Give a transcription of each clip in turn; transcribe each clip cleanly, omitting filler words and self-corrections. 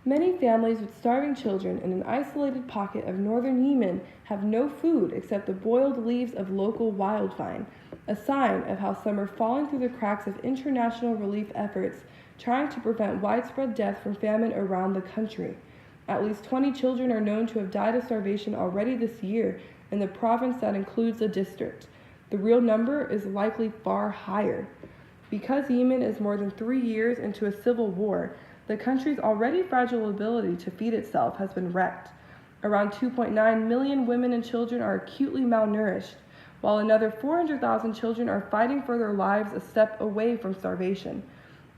Many families with starving children in an isolated pocket of northern Yemen have no food except the boiled leaves of local wildvine, a sign of how some are falling through the cracks of international relief efforts trying to prevent widespread death from famine around the country. At least 20 children are known to have died of starvation already this year in the province that includes the district. The real number is likely far higher. Because Yemen is more than 3 years into a civil war, the country's already fragile ability to feed itself has been wrecked. Around 2.9 million women and children are acutely malnourished, while another 400,000 children are fighting for their lives a step away from starvation.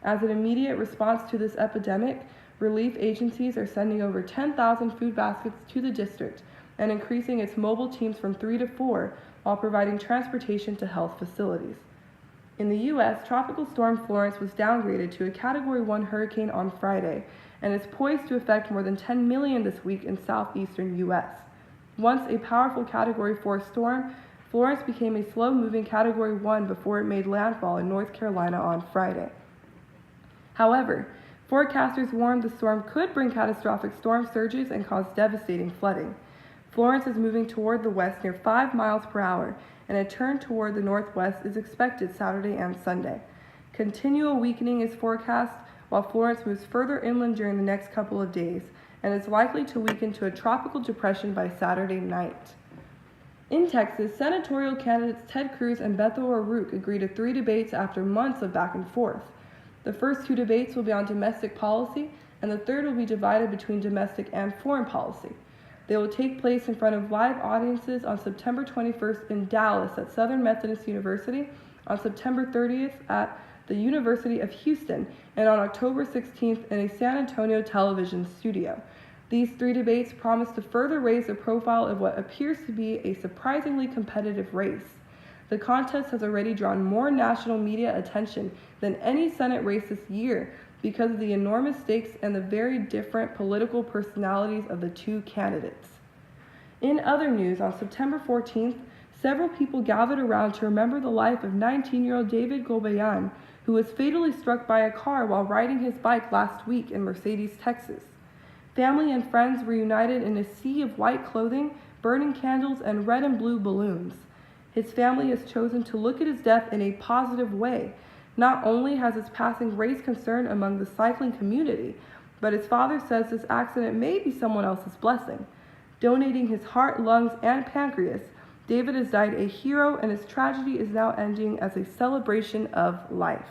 As an immediate response to this epidemic, relief agencies are sending over 10,000 food baskets to the district and increasing its mobile teams from 3 to 4 while providing transportation to health facilities. In the U.S., Tropical Storm Florence was downgraded to a Category 1 hurricane on Friday and is poised to affect more than 10 million this week in southeastern U.S. Once a powerful Category 4 storm, Florence became a slow-moving Category 1 before it made landfall in North Carolina on Friday. However, forecasters warned the storm could bring catastrophic storm surges and cause devastating flooding. Florence is moving toward the west near 5 miles per hour, and a turn toward the northwest is expected Saturday and Sunday. Continual weakening is forecast while Florence moves further inland during the next couple of days and is likely to weaken to a tropical depression by Saturday night. In Texas, senatorial candidates Ted Cruz and Beto O'Rourke agreed to 3 debates after months of back and forth. The first 2 debates will be on domestic policy, and the third will be divided between domestic and foreign policy. They will take place in front of live audiences on September 21st in Dallas at Southern Methodist University, on September 30th at the University of Houston, and on October 16th in a San Antonio television studio. These 3 debates promise to further raise the profile of what appears to be a surprisingly competitive race. The contest has already drawn more national media attention than any Senate race this year because of the enormous stakes and the very different political personalities of the 2 candidates. In other news, on September 14th, several people gathered around to remember the life of 19-year-old David Golbayan, who was fatally struck by a car while riding his bike last week in Mercedes, Texas. Family and friends were united in a sea of white clothing, burning candles, and red and blue balloons. His family has chosen to look at his death in a positive way. Not only has his passing raised concern among the cycling community, but his father says this accident may be someone else's blessing. Donating his heart, lungs, and pancreas, David has died a hero, and his tragedy is now ending as a celebration of life.